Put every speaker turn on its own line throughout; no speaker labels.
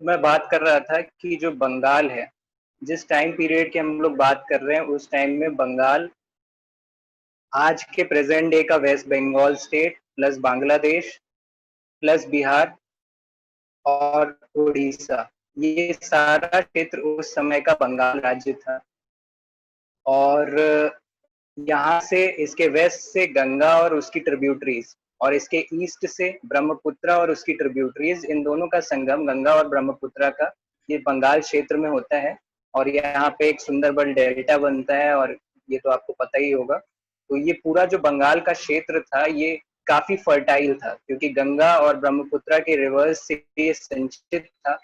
मैं बात कर रहा था कि जो बंगाल है, जिस टाइम पीरियड की हम लोग बात कर रहे हैं, उस टाइम में बंगाल आज के प्रेजेंट डे का West Bengal state plus Bangladesh plus Bihar और उड़ीसा, ये सारा क्षेत्र उस समय का बंगाल राज्य था। और यहाँ से इसके वेस्ट से गंगा और उसकी ट्रिब्यूटरीज, और इसके ईस्ट से ब्रह्मपुत्र और उसकी ट्रिब्यूटरीज, इन दोनों का संगम गंगा और ब्रह्मपुत्र का ये बंगाल क्षेत्र में होता है। और यहाँ पे एक सुंदरबन डेल्टा बनता है, और ये तो आपको पता ही होगा। तो ये पूरा जो बंगाल का क्षेत्र था, ये काफी फर्टाइल था, क्योंकि गंगा और ब्रह्मपुत्र के रिवर्स से ये संचित था।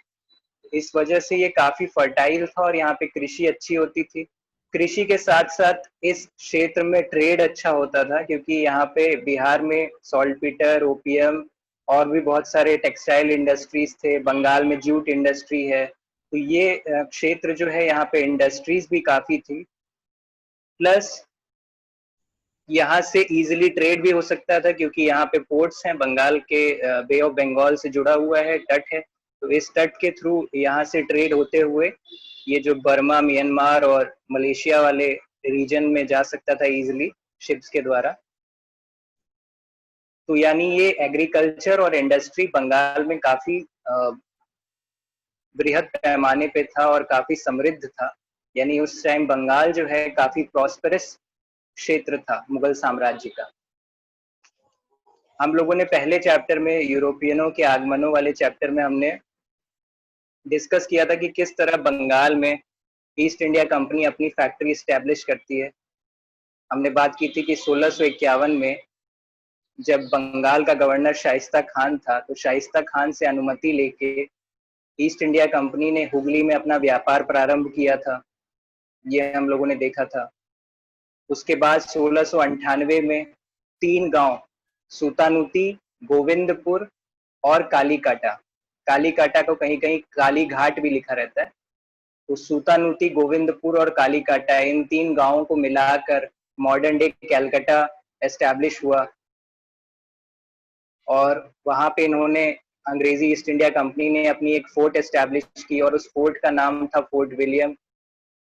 इस वजह से ये काफी फर्टाइल था और यहाँ पे कृषि अच्छी होती थी। कृषि के साथ साथ इस क्षेत्र में ट्रेड अच्छा होता था, क्योंकि यहाँ पे बिहार में सॉल्टपीटर, ओपियम और भी बहुत सारे टेक्सटाइल इंडस्ट्रीज थे। बंगाल में जूट इंडस्ट्री है, तो ये क्षेत्र जो है, यहाँ पे इंडस्ट्रीज भी काफी थी। प्लस यहाँ से इजीली ट्रेड भी हो सकता था, क्योंकि यहाँ पे पोर्ट्स हैं, बंगाल के बे ऑफ बंगाल से जुड़ा हुआ है, तट है। तो इस तट के थ्रू यहाँ से ट्रेड होते हुए ये जो बर्मा, म्यांमार और मलेशिया वाले रीजन में जा सकता था इजीली शिप्स के द्वारा। तो यानी ये एग्रीकल्चर और इंडस्ट्री बंगाल में काफी बृहद पैमाने पे था और काफी समृद्ध था। यानी उस टाइम बंगाल जो है काफी प्रॉस्पेरस क्षेत्र था मुगल साम्राज्य का। हम लोगों ने पहले चैप्टर में यूरोपियनों के आगमनों वाले चैप्टर में हमने डिस्कस किया था कि किस तरह बंगाल में ईस्ट इंडिया कंपनी अपनी फैक्ट्री स्टैब्लिश करती है। हमने बात की थी कि 1651 में जब बंगाल का गवर्नर शाइस्ता खान था, तो शाइस्ता खान से अनुमति लेके ईस्ट इंडिया कंपनी ने हुगली में अपना व्यापार प्रारंभ किया था। ये हम लोगों ने देखा था। उसके बाद 1698 में 3 गांव सूतानुती, गोविंदपुर और कालीकाटा, कालीकाटा को कहीं कहीं काली घाट भी लिखा रहता है। तो सूतानुती, गोविंदपुर और कालीकाटा, इन 3 गांवों को मिलाकर मॉडर्न डे कैलकाटा एस्टैब्लिश हुआ। और वहां पे इन्होंने, अंग्रेजी ईस्ट इंडिया कंपनी ने अपनी एक फोर्ट एस्टैब्लिश की, और उस फोर्ट का नाम था फोर्ट विलियम,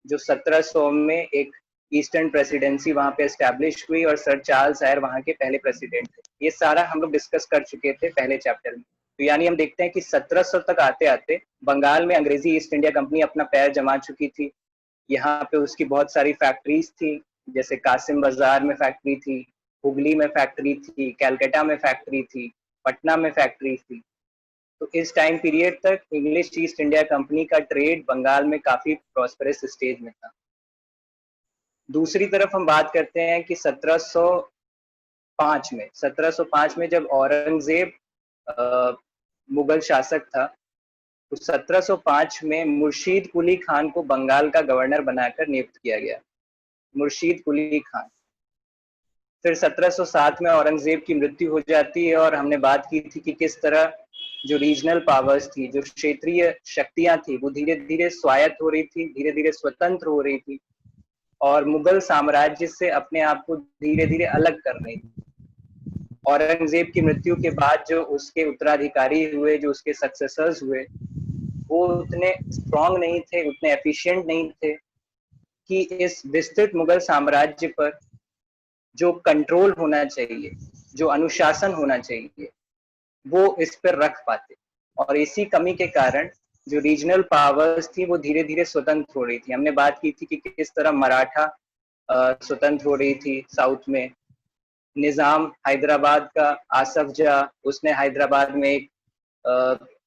जो 1700 में एक ईस्टर्न प्रेसिडेंसी वहां पे एस्टैब्लिश हुई, और सर चार्ल्स आयर वहां के पहले प्रेसिडेंट थे। ये सारा हम लोग डिस्कस कर चुके थे पहले चैप्टर में। तो यानी हम देखते हैं कि 1700 तक आते आते बंगाल में अंग्रेजी ईस्ट इंडिया कंपनी अपना पैर जमा चुकी थी। यहाँ पे उसकी बहुत सारी फैक्ट्रीज थी, जैसे कासिम बाजार में फैक्ट्री थी, हुगली में फैक्ट्री थी, कैलकाटा में फैक्ट्री थी, पटना में फैक्ट्री थी। तो इस टाइम पीरियड तक इंग्लिश ईस्ट इंडिया कंपनी का ट्रेड बंगाल में काफी प्रॉस्पेरस स्टेज में था। दूसरी तरफ हम बात करते हैं कि 1705 में जब औरंगजेब मुगल शासक था, तो 1705 में मुर्शीद कुली खान को बंगाल का गवर्नर बनाकर नियुक्त किया गया। मुर्शीद कुली खान। फिर 1707 में औरंगजेब की मृत्यु हो जाती है, और हमने बात की थी कि किस तरह जो रीजनल पावर्स थी, जो क्षेत्रीय शक्तियां थी, वो धीरे धीरे स्वायत्त हो रही थी, धीरे धीरे स्वतंत्र हो रही थी, और मुगल साम्राज्य से अपने आप को धीरे धीरे अलग कर रही थी। औरंगजेब की मृत्यु के बाद जो उसके उत्तराधिकारी हुए, जो उसके सक्सेसर्स हुए, वो उतने स्ट्रांग नहीं थे, उतने एफिशिएंट नहीं थे कि इस विस्तृत मुगल साम्राज्य पर जो कंट्रोल होना चाहिए, जो अनुशासन होना चाहिए, वो इस पर रख पाते। और इसी कमी के कारण जो रीजनल पावर्स थी, वो धीरे धीरे स्वतंत्र हो रही थी। हमने बात की थी कि किस तरह मराठा स्वतंत्र हो रही थी साउथ में। निजाम हैदराबाद का, आसफ जा, उसने हैदराबाद में एक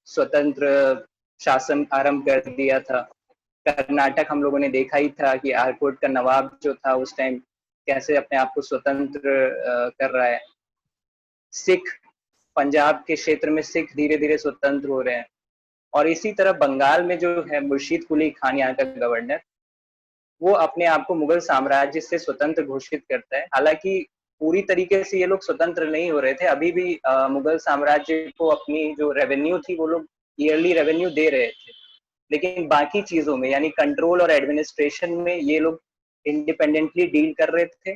स्वतंत्र शासन आरंभ कर दिया था। कर्नाटक हम लोगों ने देखा ही था कि आरकोट का नवाब जो था उस टाइम कैसे अपने आप को स्वतंत्र कर रहा है। सिख, पंजाब के क्षेत्र में सिख धीरे धीरे स्वतंत्र हो रहे हैं। और इसी तरह बंगाल में जो है मुर्शीद कुली खान, यहाँ का गवर्नर, वो अपने आप को मुगल साम्राज्य से स्वतंत्र घोषित करता है। हालांकि पूरी तरीके से ये लोग स्वतंत्र नहीं हो रहे थे, अभी भी मुगल साम्राज्य को अपनी जो रेवेन्यू थी, वो लोग ईयरली रेवेन्यू दे रहे थे, लेकिन बाकी चीजों में यानी कंट्रोल और एडमिनिस्ट्रेशन में ये लोग इंडिपेंडेंटली डील कर रहे थे।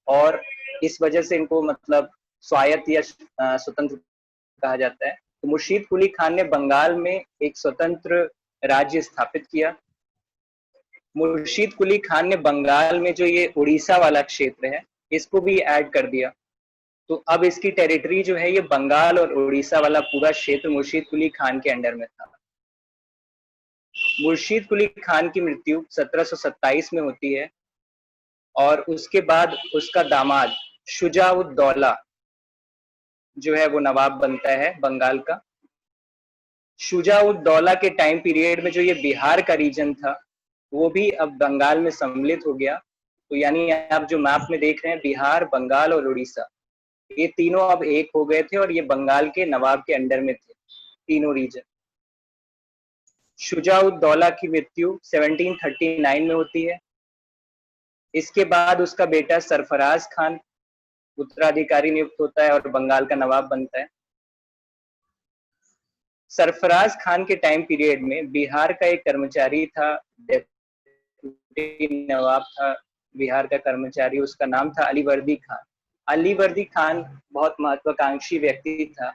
और इस वजह से इनको मतलब स्वायत्त या स्वतंत्र कहा जाता है। तो मुर्शीद कुली खान ने बंगाल में एक स्वतंत्र राज्य स्थापित किया। मुर्शीद कुली खान ने बंगाल में जो ये उड़ीसा वाला क्षेत्र है इसको भी ऐड कर दिया। तो अब इसकी टेरिटरी जो है ये बंगाल और उड़ीसा वाला पूरा क्षेत्र मुर्शीद कुली खान के अंडर में था। मुर्शीद कुली खान की मृत्यु 1727 में होती है और उसके बाद उसका दामाद शुजा-उद-दौला जो है वो नवाब बनता है बंगाल का। शुजा-उद-दौला के टाइम पीरियड में जो ये बिहार का रीजन था वो भी अब बंगाल में सम्मिलित हो गया। तो यानी आप जो मैप में देख रहे हैं बिहार, बंगाल और उड़ीसा, ये तीनों अब एक हो गए थे और ये बंगाल के नवाब के अंडर में थे, तीनों रीजन। शुजा-उद-दौला की मृत्यु 1739 में होती है। इसके बाद उसका बेटा सरफराज खान उत्तराधिकारी नियुक्त होता है और बंगाल का नवाब बनता है। सरफराज खान के टाइम पीरियड में बिहार का एक कर्मचारी था, डेप्यूटी नवाब था बिहार का कर्मचारी, उसका नाम था अलीवर्दी खान। अलीवर्दी खान बहुत महत्वाकांक्षी व्यक्ति था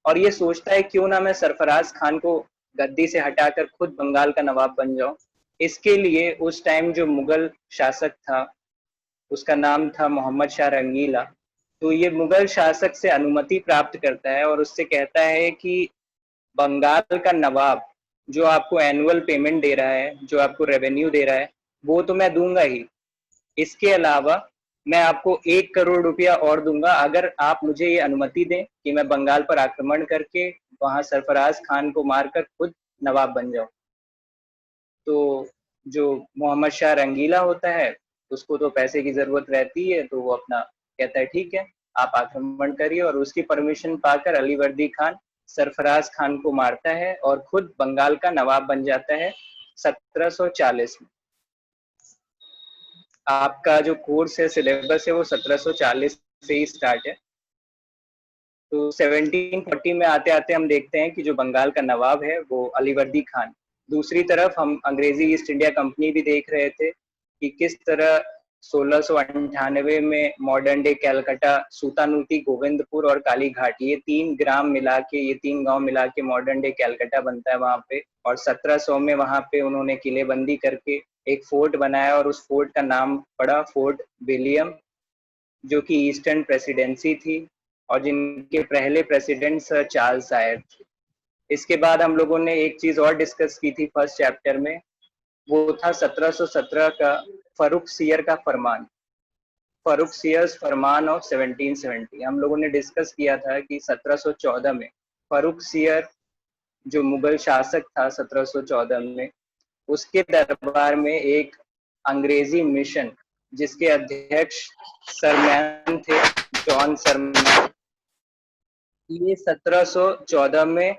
और ये सोचता है क्यों ना मैं सरफराज खान को गद्दी से हटाकर खुद बंगाल का नवाब बन जाऊं। इसके लिए उस टाइम जो मुगल शासक था उसका नाम था मोहम्मद शाह रंगीला। तो ये मुगल शासक से अनुमति प्राप्त करता है और उससे कहता है कि बंगाल का नवाब जो आपको एनुअल पेमेंट दे रहा है, जो आपको रेवेन्यू दे रहा है, वो तो मैं दूंगा ही, इसके अलावा मैं आपको 1 करोड़ रुपया और दूंगा अगर आप मुझे ये अनुमति दें कि मैं बंगाल पर आक्रमण करके वहां सरफराज खान को मारकर खुद नवाब बन जाऊं। तो जो मोहम्मद शाह रंगीला होता है उसको तो पैसे की जरूरत रहती है, तो वो अपना कहता है ठीक है आप आक्रमण करिए, और उसकी परमिशन पाकर अलीवर्दी खान सरफराज खान को मारता है और खुद बंगाल का नवाब बन जाता है 1740 में। आपका जो कोर्स है, सिलेबस है, वो 1740 से ही स्टार्ट है। तो 1740 में आते आते हम देखते हैं कि जो बंगाल का नवाब है वो अलीवर्दी खान। दूसरी तरफ हम अंग्रेजी ईस्ट इंडिया कंपनी भी देख रहे थे कि किस तरह 1698 में मॉडर्न डे कैलकाटा, सूतानूती, गोविंदपुर और कालीघाट, ये 3 ग्राम मिला के, ये 3 गांव मिला के मॉडर्न डे कैलकाटा बनता है वहां पे। और 1700 में वहां पे उन्होंने किलेबंदी करके एक फोर्ट बनाया और उस फोर्ट का नाम पड़ा फोर्ट विलियम, जो कि ईस्टर्न प्रेसिडेंसी थी और जिनके पहले प्रेसिडेंट सर चार्ल्स आयर थे। इसके बाद हम लोगों ने एक चीज और डिस्कस की थी फर्स्ट चैप्टर में, वो था 1717 का फरुख सियर का फरमान, फरुख सियर्स फरमान ऑफ 1770। हम लोगों ने डिस्कस किया था कि 1714 में फरुख सियर जो मुगल शासक था 1714 में, उसके दरबार में एक अंग्रेजी मिशन जिसके अध्यक्ष सरमैन थे, जॉन सरमैन, ये 1714 में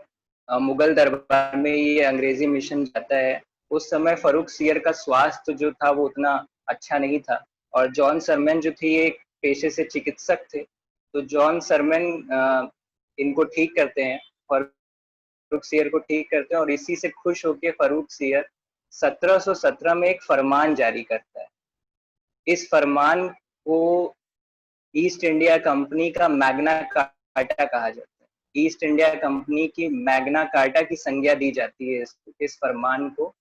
मुगल दरबार में ये अंग्रेजी मिशन जाता है। उस समय फरुख सियर का स्वास्थ्य जो था वो उतना अच्छा नहीं था और जॉन सरमैन जो थे ये पेशे से चिकित्सक थे। तो जॉन सरमैन इनको ठीक करते हैं, फरुख सियर को ठीक करते हैं और इसी से खुश होकर फरुख सियर 1717 में एक फरमान जारी करता है। इस फरमान को ईस्ट इंडिया कंपनी का मैग्ना कार्टा कहा जाता है। ईस्ट इंडिया कंपनी की मैग्ना कार्टा की संज्ञा दी जाती है इस फरमान को।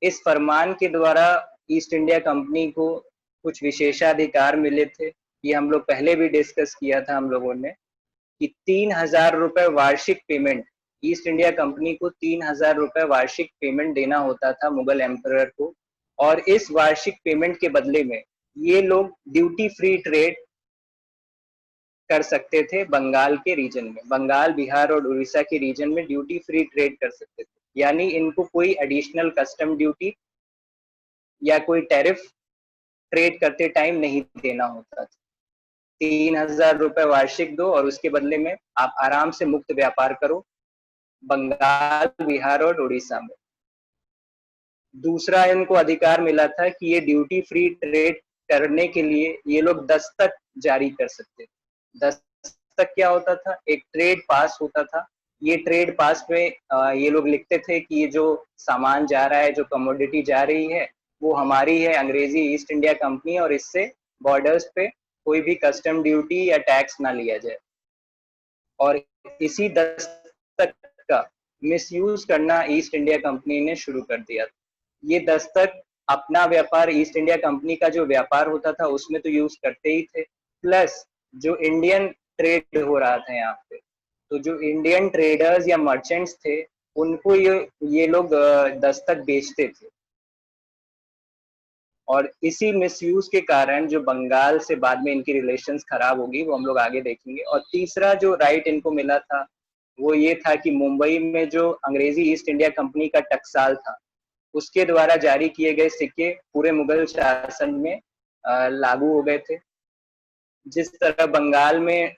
इस फरमान के द्वारा ईस्ट इंडिया कंपनी को कुछ विशेषाधिकार मिले थे। ये हम लोग पहले भी डिस्कस किया था हम लोगों ने कि 3000 रुपए वार्षिक पेमेंट, ईस्ट इंडिया कंपनी को 3000 रुपए वार्षिक पेमेंट देना होता था मुगल एम्परर को, और इस वार्षिक पेमेंट के बदले में ये लोग ड्यूटी फ्री ट्रेड कर सकते थे बंगाल के रीजन में, बंगाल, बिहार और उड़ीसा के रीजन में ड्यूटी फ्री ट्रेड कर सकते थे। यानी इनको कोई एडिशनल कस्टम ड्यूटी या कोई टैरिफ ट्रेड करते टाइम नहीं देना होता था। 3000 रुपए वार्षिक दो और उसके बदले में आप आराम से मुक्त व्यापार करो बंगाल, बिहार और उड़ीसा में। दूसरा इनको अधिकार मिला था कि ये ड्यूटी फ्री ट्रेड करने के लिए ये लोग दस्तक जारी कर सकते थे। दस्तक क्या होता था? एक ट्रेड पास होता था। ये ट्रेड पास में ये लोग लिखते थे कि ये जो सामान जा रहा है, जो कमोडिटी जा रही है, वो हमारी है, अंग्रेजी ईस्ट इंडिया कंपनी, और इससे बॉर्डर्स पे कोई भी कस्टम ड्यूटी या टैक्स ना लिया जाए। और इसी दस्तक का मिसयूज करना ईस्ट इंडिया कंपनी ने शुरू कर दिया। ये दस्तक अपना व्यापार, ईस्ट इंडिया कंपनी का जो व्यापार होता था उसमें तो यूज करते ही थे, प्लस जो इंडियन ट्रेड हो रहा था यहाँ पे, तो जो इंडियन ट्रेडर्स या मर्चेंट्स थे उनको ये लोग दस्तक बेचते थे। और इसी मिसयूज के कारण जो बंगाल से बाद में इनकी रिलेशंस खराब होगी वो हम लोग आगे देखेंगे। और तीसरा जो राइट इनको मिला था वो ये था कि मुंबई में जो अंग्रेजी ईस्ट इंडिया कंपनी का टकसाल था उसके द्वारा जारी किए गए सिक्के पूरे मुगल शासन में लागू हो गए थे। जिस तरह बंगाल में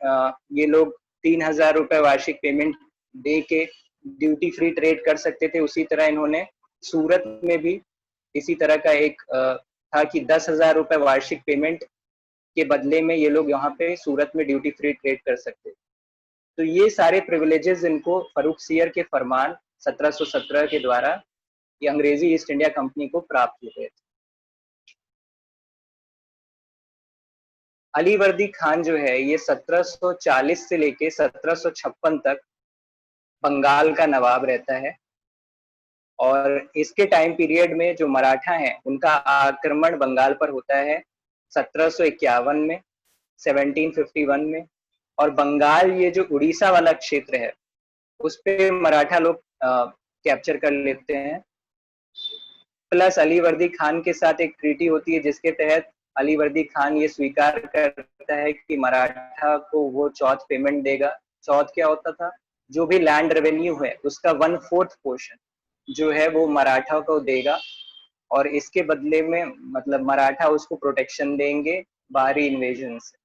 ये लोग 3,000 रुपए वार्षिक पेमेंट दे के ड्यूटी फ्री ट्रेड कर सकते थे, उसी तरह इन्होंने सूरत में भी इसी तरह का एक था कि 10,000 रुपए वार्षिक पेमेंट के बदले में ये लोग यहाँ पे सूरत में ड्यूटी फ्री ट्रेड कर सकते। तो ये सारे प्रिविलेजेस इनको फरूख सियर के फरमान 1717 के द्वारा ये अंग्रेजी ईस्ट इंडिया कंपनी को प्राप्त हुए थे। अलीवर्दी खान जो है ये 1740 से लेके 1756 तक बंगाल का नवाब रहता है। और इसके टाइम पीरियड में जो मराठा हैं उनका आक्रमण बंगाल पर होता है 1751 में, 1751 में। और बंगाल ये जो उड़ीसा वाला क्षेत्र है उस पे मराठा लोग कैप्चर कर लेते हैं। प्लस अलीवर्दी खान के साथ एक ट्रीटी होती है जिसके तहत अलीवर्दी खान ये स्वीकार करता है कि मराठा को वो चौथ पेमेंट देगा। चौथ क्या होता था? जो भी लैंड रेवेन्यू है उसका 1/4 पोर्शन जो है वो मराठा को देगा, और इसके बदले में मतलब मराठा उसको प्रोटेक्शन देंगे बाहरी इन्वेजन से।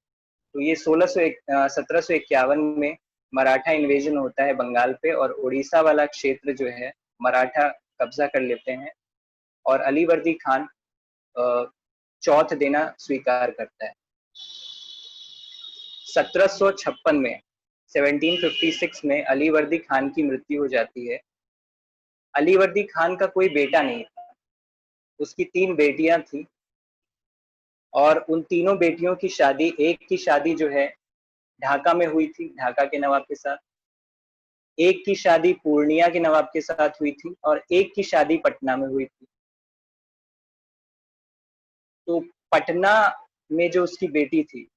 तो ये 1751 में मराठा इन्वेजन होता है बंगाल पे, और उड़ीसा वाला क्षेत्र जो है मराठा कब्जा कर लेते हैं, और अलीवर्दी खान चौथ देना स्वीकार करता है। 1756 में 1756 में अलीवर्दी खान की मृत्यु हो जाती है। अलीवर्दी खान का कोई बेटा नहीं था, उसकी 3 बेटियां थी, और उन तीनों बेटियों की शादी, एक की शादी जो है ढाका में हुई थी, ढाका के नवाब के साथ, एक की शादी पूर्णिया के नवाब के साथ हुई थी, और एक की शादी पटना में हुई थी। तो पटना में जो उसकी बेटी थी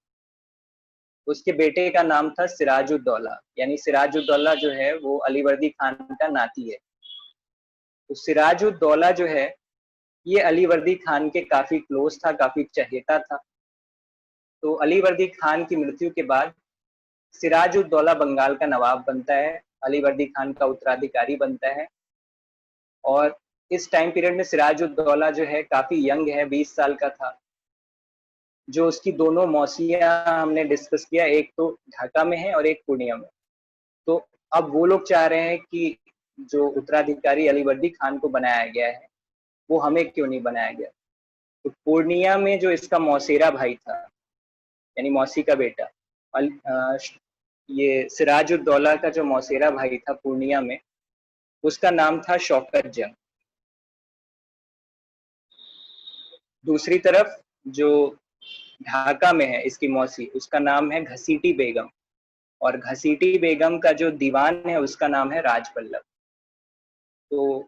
उसके बेटे का नाम था सिराजुद्दौला, यानी सिराजुद्दौला जो है वो अलीवर्दी खान का नाती है। तो सिराजुद्दौला जो है ये अलीवर्दी खान के काफी क्लोज था, काफी चहेता था। तो अलीवर्दी खान की मृत्यु के बाद सिराजुद्दौला बंगाल का नवाब बनता है, अलीवर्दी खान का उत्तराधिकारी बनता है। और इस टाइम पीरियड में सिराजुद्दौला जो है काफी यंग है, 20 साल का था। जो उसकी दोनों मौसियां हमने डिस्कस किया, एक तो ढाका में है और एक पूर्णिया में। तो अब वो लोग चाह रहे हैं कि जो उत्तराधिकारी अलीवर्दी खान को बनाया गया है वो हमें क्यों नहीं बनाया गया। तो पूर्णिया में जो इसका मौसेरा भाई था, यानी मौसी का बेटा, ये सिराजुद्दौला का जो मौसेरा भाई था पूर्णिया में, उसका नाम था शौकत जंग। दूसरी तरफ जो ढाका में है इसकी मौसी, उसका नाम है घसीटी बेगम, और घसीटी बेगम का जो दीवान है उसका नाम है राजबल्लभ। तो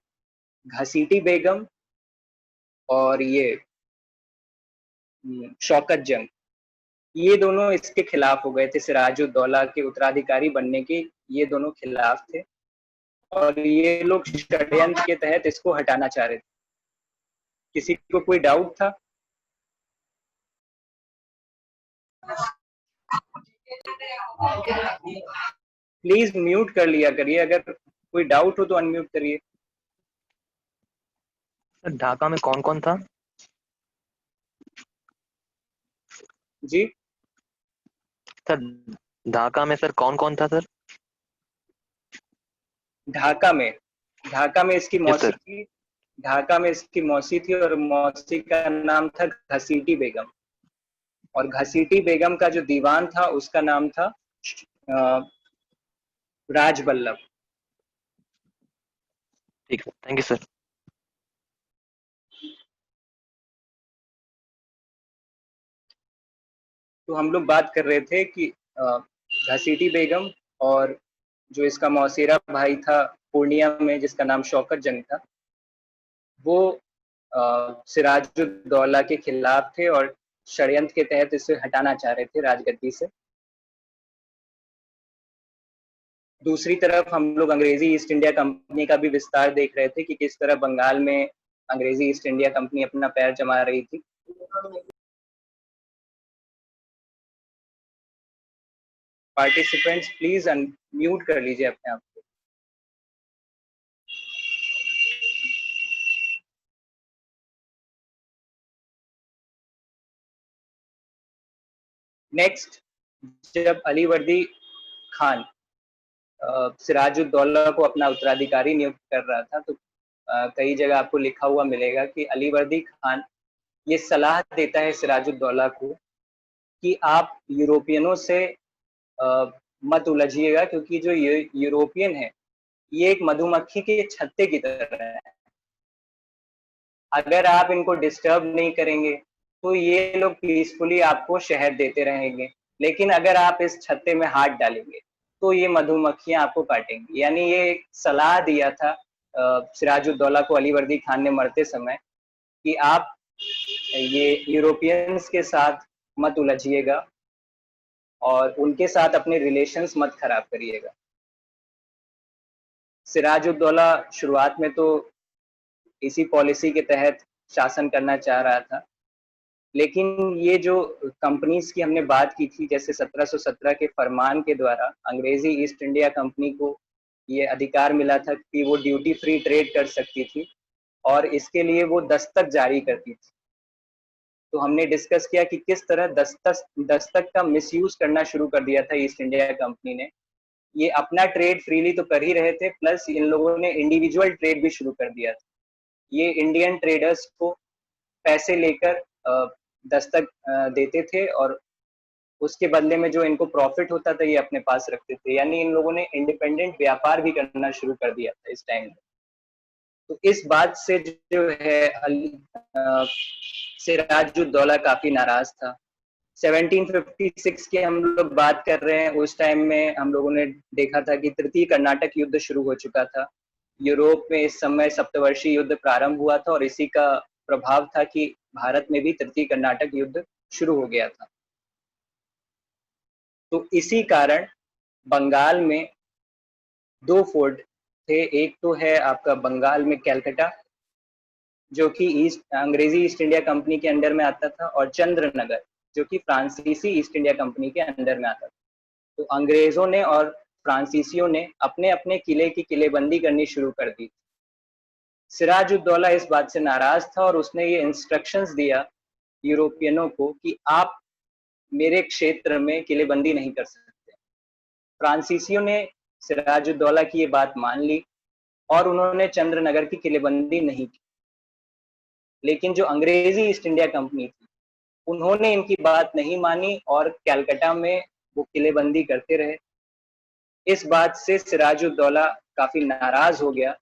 घसीटी बेगम और ये शौकत जंग, ये दोनों इसके खिलाफ हो गए थे, सिराजुद्दौला के उत्तराधिकारी बनने के ये दोनों खिलाफ थे, और ये लोग षड्यंत्र के तहत इसको हटाना चाह रहे थे। किसी को कोई डाउट था? प्लीज म्यूट कर लिया करिए, अगर कोई डाउट हो तो अनम्यूट करिए।
सर ढाका में कौन कौन था?
जी
सर ढाका में सर कौन कौन था सर?
ढाका में इसकी
यस
मौसी
सर।
थी, ढाका में इसकी मौसी थी, और मौसी का नाम था घसीटी बेगम, और घसीटी बेगम का जो दीवान था उसका नाम था राजबल्लभ।
ठीक है, थैंक यू सर।
तो हम लोग बात कर रहे थे कि घसीटी बेगम और जो इसका मौसेरा भाई था पूर्णिया में, जिसका नाम शौकत जंग था, वो सिराजुद्दौला के खिलाफ थे और षड्यंत्र के तहत इसे हटाना चाह रहे थे राजगद्दी से। दूसरी तरफ हम लोग अंग्रेजी ईस्ट इंडिया कंपनी का भी विस्तार देख रहे थे कि किस तरह बंगाल में अंग्रेजी ईस्ट इंडिया कंपनी अपना पैर जमा रही थी। पार्टिसिपेंट्स प्लीज अनम्यूट कर लीजिए अपने आप को। नेक्स्ट, जब अली वर्दी खान सिराजुद्दौला को अपना उत्तराधिकारी नियुक्त कर रहा था, तो कई जगह आपको लिखा हुआ मिलेगा कि अली वर्दी खान ये सलाह देता है सिराजुद्दौला को कि आप यूरोपियनों से मत उलझिएगा, क्योंकि जो यूरोपियन है ये एक मधुमक्खी के छत्ते की तरह है। अगर आप इनको डिस्टर्ब नहीं करेंगे तो ये लोग पीसफुली आपको शहद देते रहेंगे, लेकिन अगर आप इस छत्ते में हाथ डालेंगे तो ये मधुमक्खियां आपको काटेंगी। यानी ये एक सलाह दिया था सिराजुद्दौला को अली वर्दी खान ने मरते समय कि आप ये यूरोपियंस के साथ मत उलझिएगा और उनके साथ अपने रिलेशंस मत खराब करिएगा। सिराजुद्दौला शुरुआत में तो इसी पॉलिसी के तहत शासन करना चाह रहा था, लेकिन ये जो कंपनीज की हमने बात की थी, जैसे 1717 के फरमान के द्वारा अंग्रेजी ईस्ट इंडिया कंपनी को ये अधिकार मिला था कि वो ड्यूटी फ्री ट्रेड कर सकती थी और इसके लिए वो दस्तक जारी करती थी। तो हमने डिस्कस किया कि किस तरह दस्तक का मिसयूज करना शुरू कर दिया था ईस्ट इंडिया कंपनी ने। ये अपना ट्रेड फ्रीली तो कर ही रहे थे, प्लस इन लोगों ने इंडिविजुअल ट्रेड भी शुरू कर दिया था। ये इंडियन ट्रेडर्स को पैसे लेकर दस्तक देते थे और उसके बदले में जो इनको प्रॉफिट होता था ये अपने पास रखते थे। यानी इन लोगों ने इंडिपेंडेंट व्यापार भी करना शुरू कर दिया था इस टाइम में। तो इस बात से जो है सिराजुद्दौला काफी नाराज था। 1756 की हम लोग बात कर रहे हैं, उस टाइम में हम लोगों ने देखा था कि तृतीय कर्नाटक युद्ध शुरू हो चुका था। यूरोप में इस समय सप्तवर्षीय युद्ध प्रारंभ हुआ था और इसी का प्रभाव था कि भारत में भी तृतीय कर्नाटक युद्ध शुरू हो गया था। तो इसी कारण बंगाल में दो फोर्ट थे। एक तो है आपका बंगाल में कैलकाटा, जो कि अंग्रेजी ईस्ट इंडिया कंपनी के अंडर में आता था, और चंद्रनगर जो कि फ्रांसीसी ईस्ट इंडिया कंपनी के अंडर में आता था। तो अंग्रेजों ने और फ्रांसीसियों ने अपने अपने किले की किलेबंदी करनी शुरू कर दी। सिराजुद्दौला इस बात से नाराज था और उसने ये इंस्ट्रक्शंस दिया यूरोपियनों को कि आप मेरे क्षेत्र में किलेबंदी नहीं कर सकते। फ्रांसीसियों ने सिराजुद्दौला की ये बात मान ली और उन्होंने चंद्रनगर की किलेबंदी नहीं की। लेकिन जो अंग्रेजी ईस्ट इंडिया कंपनी थी उन्होंने इनकी बात नहीं मानी और कलकत्ता में वो किलेबंदी करते रहे। इस बात से सिराजुद्दौला काफी नाराज हो गया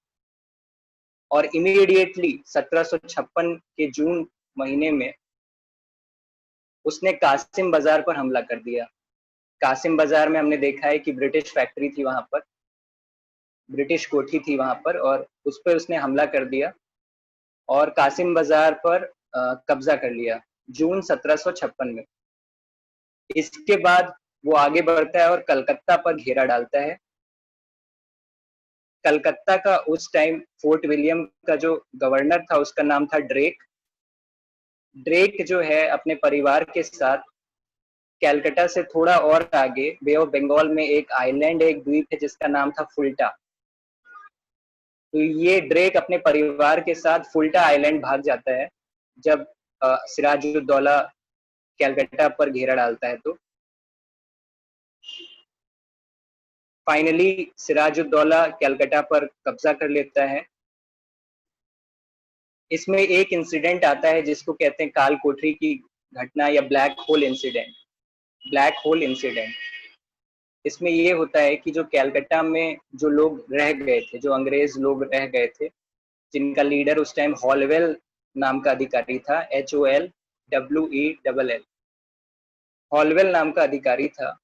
और इमीडिएटली 1756 के जून महीने में उसने कासिम बाजार पर हमला कर दिया। कासिम बाजार में हमने देखा है कि ब्रिटिश फैक्ट्री थी वहां पर, ब्रिटिश कोठी थी वहां पर, और उस पर उसने हमला कर दिया और कासिम बाजार पर कब्जा कर लिया जून 1756 में। इसके बाद वो आगे बढ़ता है और कलकत्ता पर घेरा डालता है। कलकत्ता का उस टाइम फोर्ट विलियम का जो गवर्नर था उसका नाम था ड्रेक। ड्रेक जो है अपने परिवार के साथ कलकत्ता से थोड़ा और आगे बे ऑफ बंगाल में एक आइलैंड, एक द्वीप है जिसका नाम था फुल्टा। तो ये ड्रेक अपने परिवार के साथ फुल्टा आइलैंड भाग जाता है जब सिराजुद्दौला कलकत्ता पर घेरा डालता है। तो फाइनली सिराजुद्दौला कलकत्ता पर कब्जा कर लेता है। इसमें एक इंसिडेंट आता है जिसको कहते हैं काल कोठरी की घटना या black hole incident. Black hole incident इसमें ये होता है कि जो कलकत्ता में जो लोग रह गए थे, जो अंग्रेज लोग रह गए थे, जिनका लीडर उस टाइम हॉलवेल नाम का अधिकारी था, HOLWELL, हॉलवेल नाम का अधिकारी था,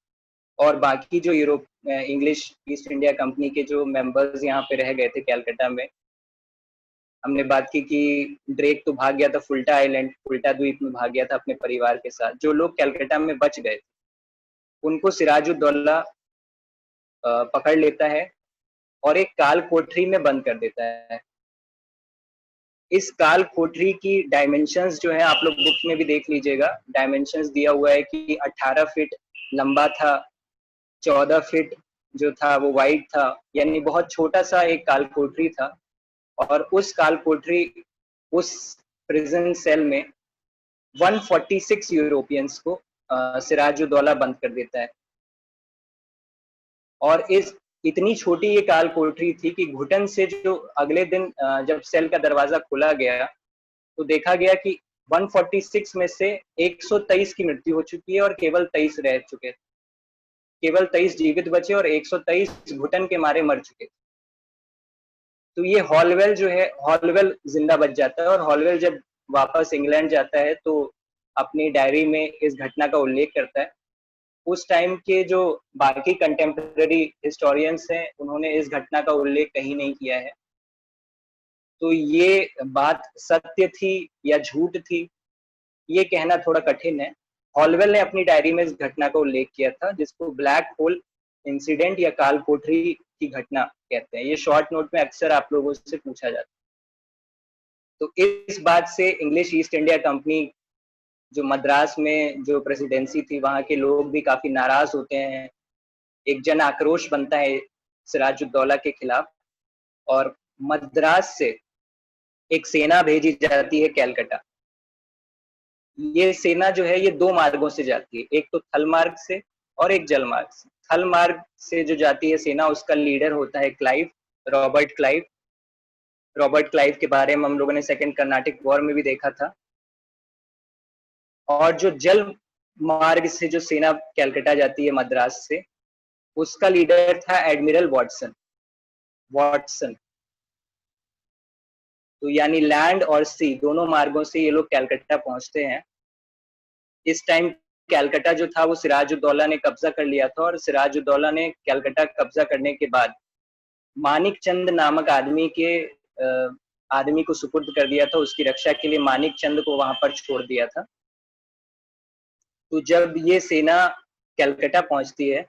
और बाकी जो Europe English East India company के जो मेंबर्स यहाँ पे रह गए थे कैलकाटा में, हमने बात की कि ड्रेक तो भाग गया था फुल्टा आइलैंड, फुल्टा द्वीप में भाग गया था अपने परिवार के साथ। जो लोग कैलकाटा में बच गए उनको सिराजुद्दौला पकड़ लेता है और एक काल कोठरी में बंद कर देता है। इस काल कोठरी की डायमेंशंस जो है आप लोग बुक में भी देख लीजिएगा, डायमेंशंस दिया हुआ है कि 18 फीट लंबा था, 14 फीट जो था वो वाइड था, यानी बहुत छोटा सा एक काल कोठरी था। और उस काल कोठरी, उस प्रिजन सेल में 146 यूरोपियंस को सिराजुद्दौला बंद कर देता है। और इस इतनी छोटी ये काल कोठरी थी कि घुटन से जो अगले दिन जब सेल का दरवाजा खोला गया तो देखा गया कि 146 में से 123 की मृत्यु हो चुकी है और केवल 23 रह चुके थे। केवल 23 जीवित बचे और 123 घुटन के मारे मर चुके। तो ये हॉलवेल जो है, हॉलवेल जिंदा बच जाता है और हॉलवेल जब वापस इंग्लैंड जाता है तो अपनी डायरी में इस घटना का उल्लेख करता है। उस टाइम के जो बाकी कंटेम्पररी हिस्टोरियंस हैं उन्होंने इस घटना का उल्लेख कहीं नहीं किया है। तो ये बात सत्य थी या झूठ थी, ये कहना थोड़ा कठिन है। हॉलवेल ने अपनी डायरी में इस घटना का उल्लेख किया था जिसको ब्लैक होल इंसिडेंट या काल कोठरी की घटना कहते हैं। ये शॉर्ट नोट में अक्सर आप लोगों से पूछा जाता है। तो इस बात से इंग्लिश ईस्ट इंडिया कंपनी जो मद्रास में जो प्रेसिडेंसी थी वहां के लोग भी काफी नाराज होते हैं। एक जन आक्रोश बनता है सिराजुद्दौला के खिलाफ और मद्रास से एक सेना भेजी जाती है कैलकाटा। ये सेना जो है ये दो मार्गों से जाती है, एक तो थल मार्ग से और एक जल मार्ग से। थल मार्ग से जो जाती है सेना, उसका लीडर होता है Clive, Robert Clive. Robert Clive के बारे में हम लोगों ने सेकेंड कर्नाटिक वॉर में भी देखा था। और जो जल मार्ग से जो सेना कैलकाटा जाती है मद्रास से, उसका लीडर था एडमिरल वॉटसन। तो यानी लैंड और सी दोनों मार्गों से ये लोग कैलकाटा पहुंचते हैं। इस टाइम कैलकाटा जो था वो सिराजुद्दौला ने कब्जा कर लिया था और सिराजुद्दौला ने कैलकाटा कब्जा करने के बाद मानिक चंद नामक आदमी को सुपुर्द कर दिया था। उसकी रक्षा के लिए मानिक चंद को वहां पर छोड़ दिया था। तो जब ये सेना कैलकाटा पहुंचती है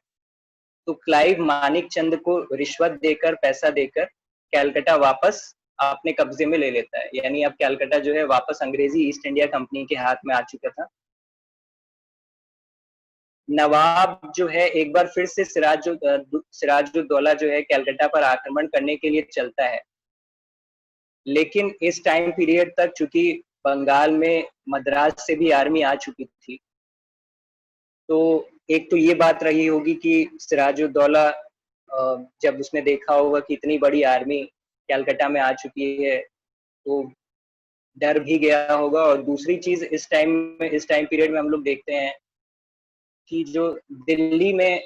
तो क्लाइव मानिक चंद को रिश्वत देकर, पैसा देकर कैलकाटा वापस अपने कब्जे में ले लेता है। यानी अब कैलकाटा जो है वापस अंग्रेजी ईस्ट इंडिया कंपनी के हाथ में आ चुका था। नवाब जो है एक बार फिर से सिराजुद्दौला जो है कैलकाटा पर आक्रमण करने के लिए चलता है, लेकिन इस टाइम पीरियड तक चूंकि बंगाल में मद्रास से भी आर्मी आ चुकी थी, तो एक तो ये बात रही होगी कि सिराजुद्दौला जब उसने देखा होगा कि इतनी बड़ी आर्मी कैलकाटा में आ चुकी है तो डर भी गया होगा। और दूसरी चीज इस टाइम पीरियड में हम लोग देखते हैं कि जो दिल्ली में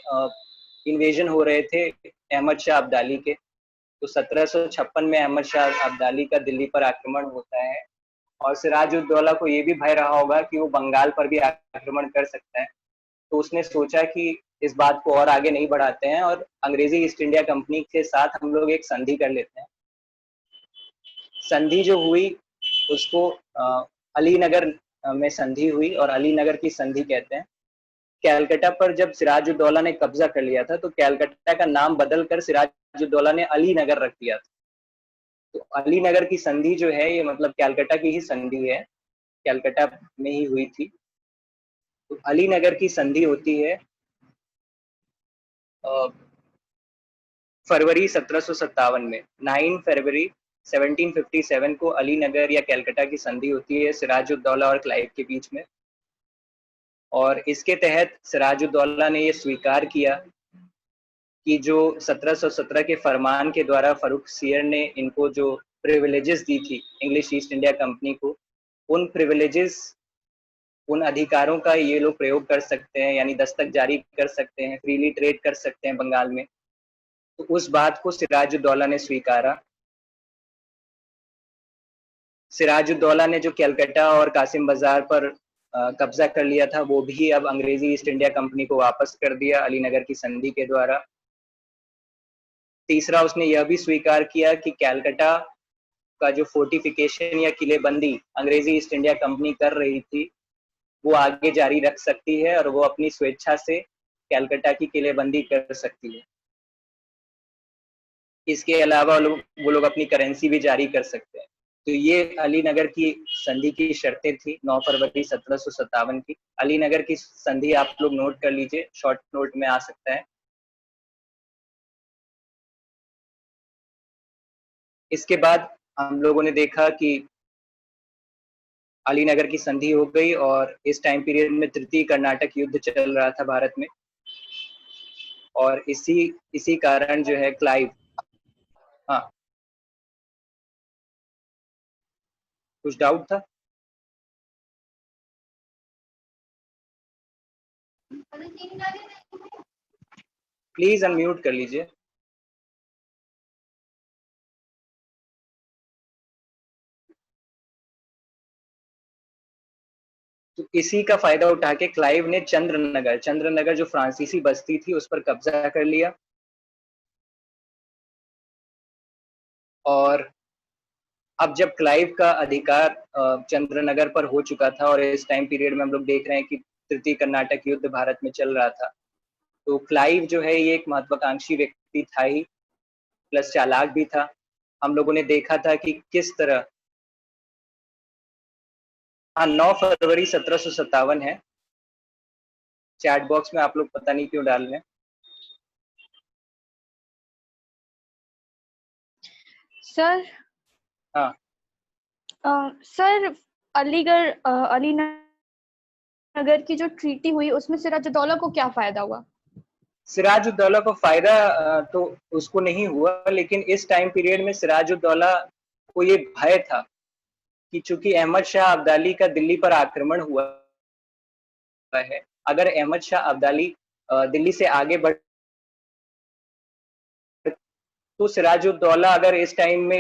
इन्वेजन हो रहे थे अहमद शाह अब्दाली के, तो 1756 में अहमद शाह अब्दाली का दिल्ली पर आक्रमण होता है और सिराजुद्दौला को ये भी भय रहा होगा कि वो बंगाल पर भी आक्रमण कर सकता है। तो उसने सोचा कि इस बात को और आगे नहीं बढ़ाते हैं और अंग्रेजी ईस्ट इंडिया कंपनी के साथ हम लोग एक संधि कर लेते हैं। संधि जो हुई उसको अलीनगर में संधि हुई और अलीनगर की संधि कहते हैं। कैलकाटा पर जब सिराजुद्दौला ने कब्जा कर लिया था तो कैलकाटा का नाम बदलकर सिराजुद्दौला ने अलीनगर रख दिया था। तो अलीनगर की संधि जो है ये मतलब कैलकाटा की ही संधि है, कैलकाटा में ही हुई थी। तो अलीनगर की संधि होती है फरवरी 1757 में। 9 फरवरी 1757 को अलीनगर या कैलकाटा की संधि होती है सिराजुद्दौला और क्लाइव के बीच में। और इसके तहत सिराजुद्दौला ने ये स्वीकार किया कि जो 1717 के फरमान के द्वारा फर्रुखसियर ने इनको जो प्रिविलेजेस दी थी इंग्लिश ईस्ट इंडिया कंपनी को, उन प्रिविलेजेस, उन अधिकारों का ये लोग प्रयोग कर सकते हैं, यानी दस्तक जारी कर सकते हैं, फ्रीली ट्रेड कर सकते हैं बंगाल में। तो उस बात को सिराजुद्दौला ने स्वीकारा। सिराजुद्दौला ने जो कैलकाटा और कासिम बाजार पर कब्जा कर लिया था, वो भी अब अंग्रेजी ईस्ट इंडिया कंपनी को वापस कर दिया अलीनगर की संधि के द्वारा। तीसरा, उसने यह भी स्वीकार किया कि कैलकाटा का जो फोर्टिफिकेशन या किलेबंदी अंग्रेजी ईस्ट इंडिया कंपनी कर रही थी, वो आगे जारी रख सकती है और वो अपनी स्वेच्छा से कैलकाटा की किलेबंदी कर सकती है। इसके अलावा वो लोग अपनी करेंसी भी जारी कर सकते हैं। तो ये अलीनगर की संधि की शर्तें थी 9 फरवरी 1757 की। अलीनगर की संधि आप लोग नोट कर लीजिए, शॉर्ट नोट में आ सकता है। इसके बाद हम लोगों ने देखा कि अलीनगर की संधि हो गई और इस टाइम पीरियड में तृतीय कर्नाटक युद्ध चल रहा था भारत में, और इसी कारण जो है क्लाइव, हाँ कुछ डाउट था? प्लीज अनम्यूट कर लीजिए। तो इसी का फायदा उठा के क्लाइव ने चंद्रनगर जो फ्रांसीसी बस्ती थी उस पर कब्जा कर लिया, और अब जब क्लाइव का अधिकार चंद्रनगर पर हो चुका था, और इस टाइम पीरियड में हम लोग देख रहे हैं कि तृतीय कर्नाटक युद्ध भारत में चल रहा था, तो क्लाइव जो है ये एक महत्वाकांक्षी व्यक्ति था ही, प्लस चालाक भी था। हम लोगों ने देखा था कि किस तरह, हाँ 9 फरवरी 1757 है। चैट बॉक्स में आप लोग पता नहीं क्यों डाल रहे हैं।
सर,
हाँ
सर अलीनगर की जो ट्रीटी हुई उसमें सिराजुद्दौला को क्या फायदा हुआ?
सिराजुद्दौला को फायदा तो उसको नहीं हुआ, लेकिन इस टाइम पीरियड में सिराजुद्दौला को ये भय था कि चूंकि अहमद शाह अब्दाली का दिल्ली पर आक्रमण हुआ है, अगर अहमद शाह अब्दाली दिल्ली से आगे बढ़, तो सिराजुद्दौला अगर इस टाइम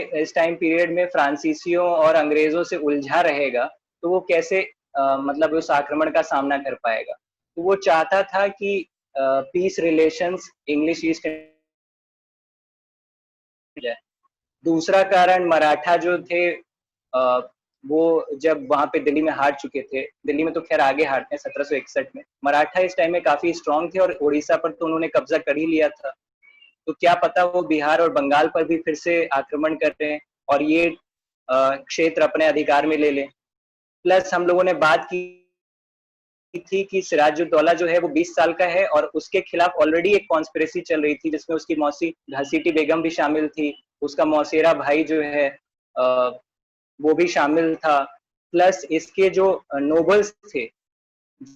पीरियड में फ्रांसीसियों और अंग्रेजों से उलझा रहेगा, तो वो कैसे मतलब उस आक्रमण का सामना कर पाएगा। तो वो चाहता था कि peace relations English East India. दूसरा कारण, मराठा जो थे वो जब वहां पे दिल्ली में हार चुके थे, दिल्ली में तो खैर आगे हारते हैं 1761 में, मराठा इस टाइम में काफी स्ट्रांग थे और उड़ीसा पर तो उन्होंने कब्जा कर ही लिया था। तो क्या पता वो बिहार और बंगाल पर भी फिर से आक्रमण कर रहे हैं और ये क्षेत्र अपने अधिकार में ले लें। प्लस हम लोगों ने बात की थी कि सिराजुद्दौला जो है वो 20 साल का है और उसके खिलाफ ऑलरेडी एक कॉन्स्पिरेसी चल रही थी, जिसमें उसकी मौसी घसीटी बेगम भी शामिल थी, उसका मौसेरा भाई जो है वो भी शामिल था। प्लस इसके जो नोबल्स थे,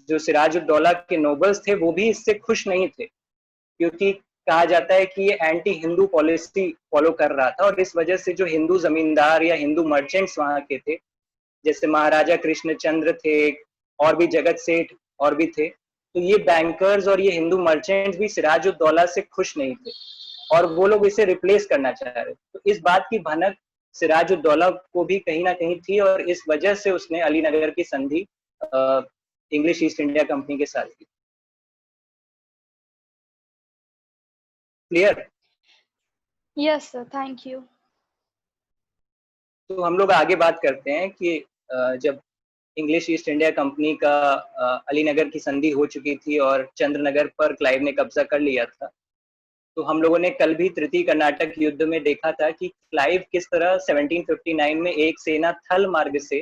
जो सिराजुद्दौला के नोबल्स थे, वो भी इससे खुश नहीं थे, क्योंकि कहा जाता है कि ये एंटी हिंदू पॉलिसी फॉलो कर रहा था, और इस वजह से जो हिंदू जमींदार या हिंदू मर्चेंट्स वहां के थे, जैसे महाराजा कृष्णचंद्र थे और भी जगत सेठ और भी थे, तो ये बैंकर्स और ये हिंदू मर्चेंट्स भी सिराजुद्दौला से खुश नहीं थे और वो लोग इसे रिप्लेस करना चाह रहे थे। तो इस बात की भनक सिराजुद्दौला को भी कहीं ना कहीं थी और इस वजह से उसने अलीनगर की संधि इंग्लिश ईस्ट इंडिया कंपनी के साथ की। Clear?
Yes sir, thank you.
तो हम लोग आगे बात करते हैं कि जब इंग्लिश ईस्ट इंडिया कंपनी का अलीनगर की संधि हो चुकी थी और चंद्रनगर पर क्लाइव ने कब्जा कर लिया था, तो हम लोगों ने कल भी तृतीय कर्नाटक युद्ध में देखा था कि क्लाइव किस तरह 1759 में एक सेना थल मार्ग से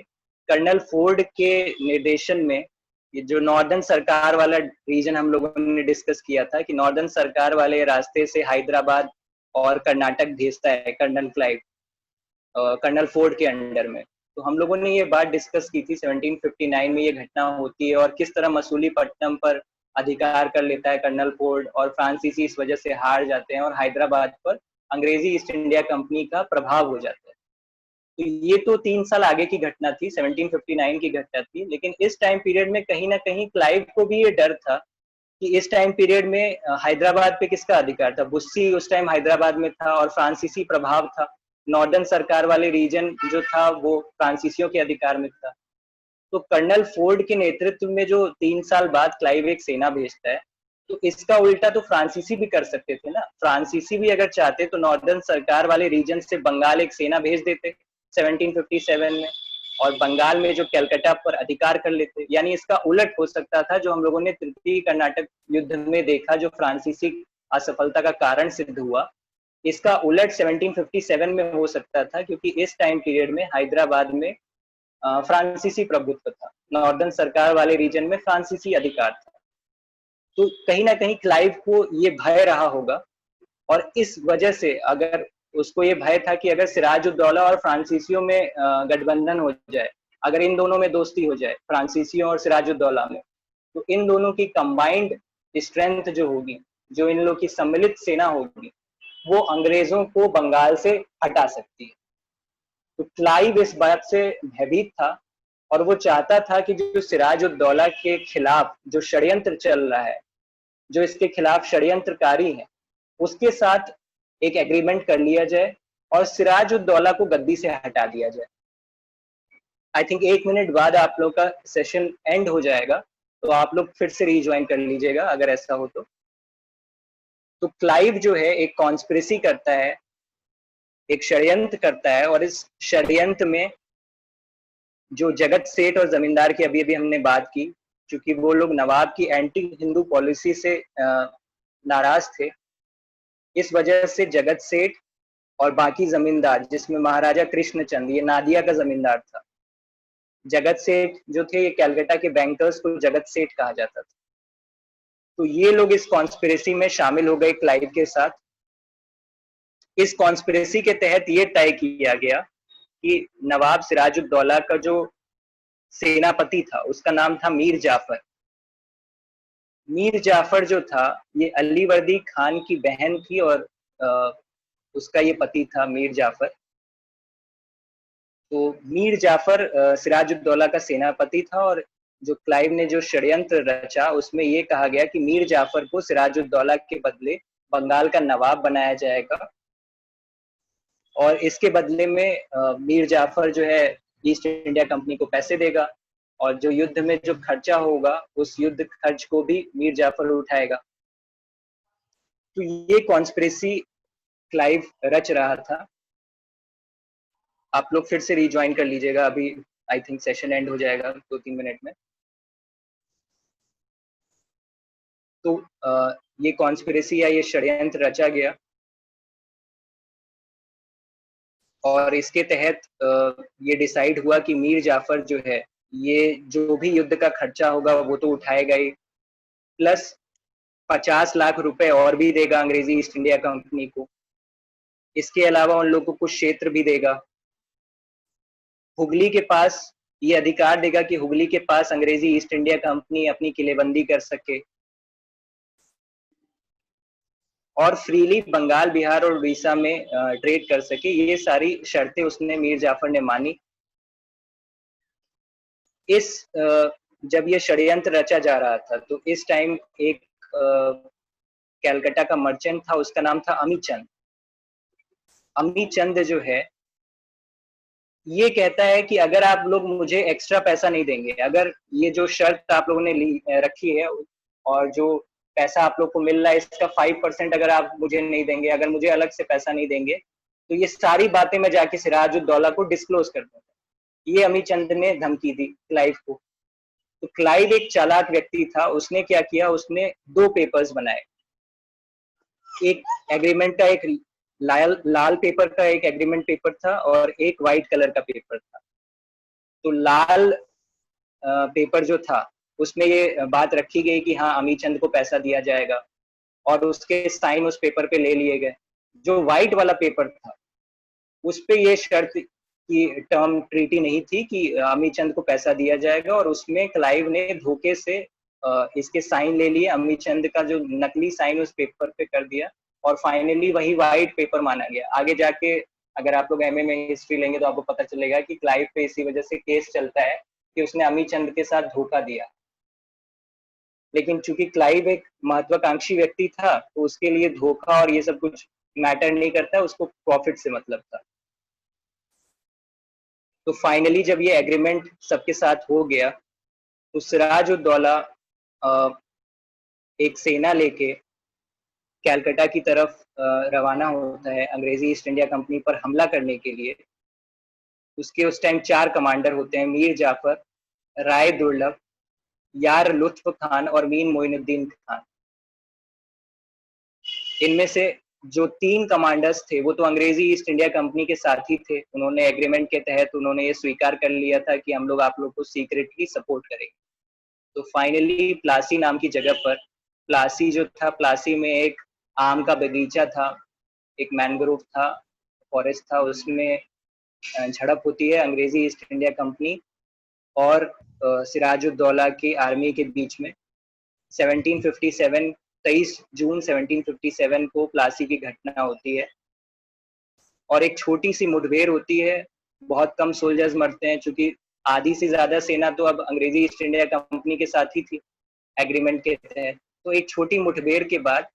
कर्नल फोर्ड के निर्देशन में, ये जो नॉर्दर्न सरकार वाला रीजन हम लोगों ने डिस्कस किया था कि नॉर्दर्न सरकार वाले रास्ते से हैदराबाद और कर्नाटक भेजता है कर्नल क्लाइव, कर्नल फोर्ड के अंडर में। तो हम लोगों ने ये बात डिस्कस की थी 1759 में ये घटना होती है और किस तरह मसूलीपट्टनम पर अधिकार कर लेता है कर्नल फोर्ड और फ्रांसीसी इस वजह से हार जाते हैं और हैदराबाद पर अंग्रेजी ईस्ट इंडिया कंपनी का प्रभाव हो जाता है। तो ये तो 3 साल आगे की घटना थी, 1759 की घटना थी, लेकिन इस टाइम पीरियड में कहीं ना कहीं क्लाइव को भी ये डर था कि इस टाइम पीरियड में हैदराबाद पे किसका अधिकार था। बुस्सी उस टाइम हैदराबाद में था और फ्रांसीसी प्रभाव था, नॉर्दर्न सरकार वाले रीजन जो था वो फ्रांसीसियों के अधिकार में था। तो कर्नल फोर्ड के नेतृत्व में जो 3 साल बाद क्लाइव एक सेना भेजता है, तो इसका उल्टा तो फ्रांसीसी भी कर सकते थे ना। फ्रांसीसी भी अगर चाहते तो नॉर्दर्न सरकार वाले रीजन से बंगाल एक सेना भेज देते 1757 में, और बंगाल में जो कलकत्ता पर अधिकार कर लेते। यानी इसका उलट हो सकता था, जो हम लोगों ने तृतीय कर्नाटक युद्ध में देखा, जो फ्रांसीसी असफलता का कारण सिद्ध हुआ, इसका उलट 1757 में हो सकता था, क्योंकि इस टाइम पीरियड में हैदराबाद में फ्रांसीसी प्रभुत्व था, नॉर्दर्न सरकार वाले रीजन में फ्रांसीसी अधिकार था। तो कहीं ना कहीं क्लाइव को ये भय रहा होगा, और इस वजह से अगर उसको ये भय था कि अगर सिराजुद्दौला और फ्रांसीसियों में गठबंधन हो जाए, अगर इन दोनों में दोस्ती हो जाए, फ्रांसीसियों और सिराजुद्दौला में, तो इन दोनों की कंबाइंड स्ट्रेंथ जो होगी, जो इन लोगों की सम्मिलित सेना होगी, वो अंग्रेजों को बंगाल से हटा सकती है। तो क्लाइव इस बात से भयभीत था, और वो चाहता था कि जो सिराजुद्दौला के खिलाफ जो षड्यंत्र चल रहा है, जो इसके खिलाफ षड्यंत्रकारी है, उसके साथ एक एग्रीमेंट कर लिया जाए और सिराजुद्दौला को गद्दी से हटा दिया जाए। आई थिंक 1 मिनट बाद आप लोग का सेशन एंड हो जाएगा, तो आप लोग फिर से रीज्वाइन कर लीजिएगा अगर ऐसा हो तो क्लाइव जो है एक कॉन्स्पिरेसी करता है, एक षड्यंत्र करता है, और इस षड्यंत्र में जो जगत सेठ और जमींदार की अभी अभी हमने बात की, क्योंकि वो लोग नवाब की एंटी हिंदू पॉलिसी से नाराज थे, इस वजह से जगत सेठ और बाकी जमींदार, जिसमें महाराजा कृष्णचंद, ये नादिया का जमींदार था, जगत सेठ जो थे, ये कलकत्ता के बैंकर्स को जगत सेठ कहा जाता था, तो ये लोग इस कॉन्स्पिरेसी में शामिल हो गए क्लाइव के साथ। इस कॉन्स्पिरेसी के तहत ये तय किया गया कि नवाब सिराजुद्दौला का जो सेनापति था, उसका नाम था मीर जाफर। मीर जाफर जो था, ये अलीवर्दी खान की बहन थी, और उसका ये पति था मीर जाफर। तो मीर जाफर सिराजुद्दौला का सेनापति था, और जो क्लाइव ने जो षड्यंत्र रचा, उसमें ये कहा गया कि मीर जाफर को सिराजुद्दौला के बदले बंगाल का नवाब बनाया जाएगा, और इसके बदले में मीर जाफर जो है ईस्ट इंडिया कंपनी को पैसे देगा, और जो युद्ध में जो खर्चा होगा, उस युद्ध खर्च को भी मीर जाफर उठाएगा। तो ये कॉन्स्पिरेसी क्लाइव रच रहा था। आप लोग फिर से रिज्वाइन कर लीजिएगा, अभी आई थिंक सेशन एंड हो जाएगा 2-3 मिनट में। तो ये कॉन्स्पिरेसी या ये षड्यंत्र रचा गया, और इसके तहत ये डिसाइड हुआ कि मीर जाफर जो है, ये जो भी युद्ध का खर्चा होगा वो तो उठाएगा ही, प्लस 50 लाख रुपए और भी देगा अंग्रेजी ईस्ट इंडिया कंपनी को। इसके अलावा उन लोगों को कुछ क्षेत्र भी देगा। हुगली के पास ये अधिकार देगा कि हुगली के पास अंग्रेजी ईस्ट इंडिया कंपनी अपनी किलेबंदी कर सके, और फ्रीली बंगाल, बिहार और उड़ीसा में ट्रेड कर सके। ये सारी शर्तें उसने मीर जाफर ने मानी। इस जब ये षड्यंत्र रचा जा रहा था, तो इस टाइम एक कलकत्ता का मर्चेंट था, उसका नाम था अमीचंद। अमीचंद जो है, ये कहता है कि अगर आप लोग मुझे एक्स्ट्रा पैसा नहीं देंगे, अगर ये जो शर्त आप लोगों ने रखी है, और जो पैसा आप लोग को मिल रहा है, इसका 5% अगर आप मुझे नहीं देंगे, अगर मुझे अलग से पैसा नहीं देंगे, तो ये सारी बातें मैं जाके सिराजुद्दौला को डिस्क्लोज कर दूंगा। ये अमीचंद ने धमकी दी क्लाइव को। तो क्लाइव एक चालाक व्यक्ति था, उसने क्या किया, उसने 2 पेपर्स बनाए। एक एग्रीमेंट का, एक लाल पेपर का एक एग्रीमेंट पेपर था, और एक व्हाइट कलर का पेपर था। तो लाल पेपर जो था, उसमें ये बात रखी गई कि हाँ, अमीचंद को पैसा दिया जाएगा, और उसके साइन उस पेपर पे ले लिए गए। जो व्हाइट वाला पेपर था, उस पे ये शर्त की टर्म ट्रीटी नहीं थी कि अमीचंद को पैसा दिया जाएगा, और उसमें क्लाइव ने धोखे से इसके साइन ले लिए। अमीचंद का जो नकली साइन उस पेपर पे कर दिया, और फाइनली वही व्हाइट पेपर माना गया। आगे जाके अगर आप लोग एमए में हिस्ट्री लेंगे तो आपको पता चलेगा कि क्लाइव पे इसी वजह से केस चलता है कि उसने अमीचंद के साथ धोखा दिया। लेकिन चूंकि क्लाइव एक महत्वाकांक्षी व्यक्ति था, तो उसके लिए धोखा और ये सब कुछ मैटर नहीं करता, उसको प्रॉफिट से मतलब था। तो फाइनली जब ये एग्रीमेंट सबके साथ हो गया तो सिराजुद्दौला एक सेना लेके कैलकाटा की तरफ रवाना होता है अंग्रेजी ईस्ट इंडिया कंपनी पर हमला करने के लिए। उसके उस टाइम 4 कमांडर होते हैं, मीर जाफर, राय दुर्लभ, यार लुत्फ खान और मीन मोइनुद्दीन खान। इनमें से जो 3 कमांडर्स थे वो तो अंग्रेजी ईस्ट इंडिया कंपनी के साथ ही थे। उन्होंने एग्रीमेंट के तहत उन्होंने ये स्वीकार कर लिया था कि हम लोग आप लोग को सीक्रेटली सपोर्ट करेंगे। तो फाइनली प्लासी नाम की जगह पर, प्लासी जो था, प्लासी में एक आम का बगीचा था, एक मैंग्रोव था, फॉरेस्ट था, उसमें झड़प होती है अंग्रेजी ईस्ट इंडिया कंपनी और सिराजुद्दौला की आर्मी के बीच में। 1757 23 जून 1757 को प्लासी की घटना होती है और एक छोटी सी मुठभेड़ होती है। बहुत कम सोल्जर्स मरते हैं क्योंकि आधी से ज्यादा सेना तो अब अंग्रेजी ईस्ट इंडिया कंपनी के साथ ही थी एग्रीमेंट के तहत। तो एक छोटी मुठभेड़ के बाद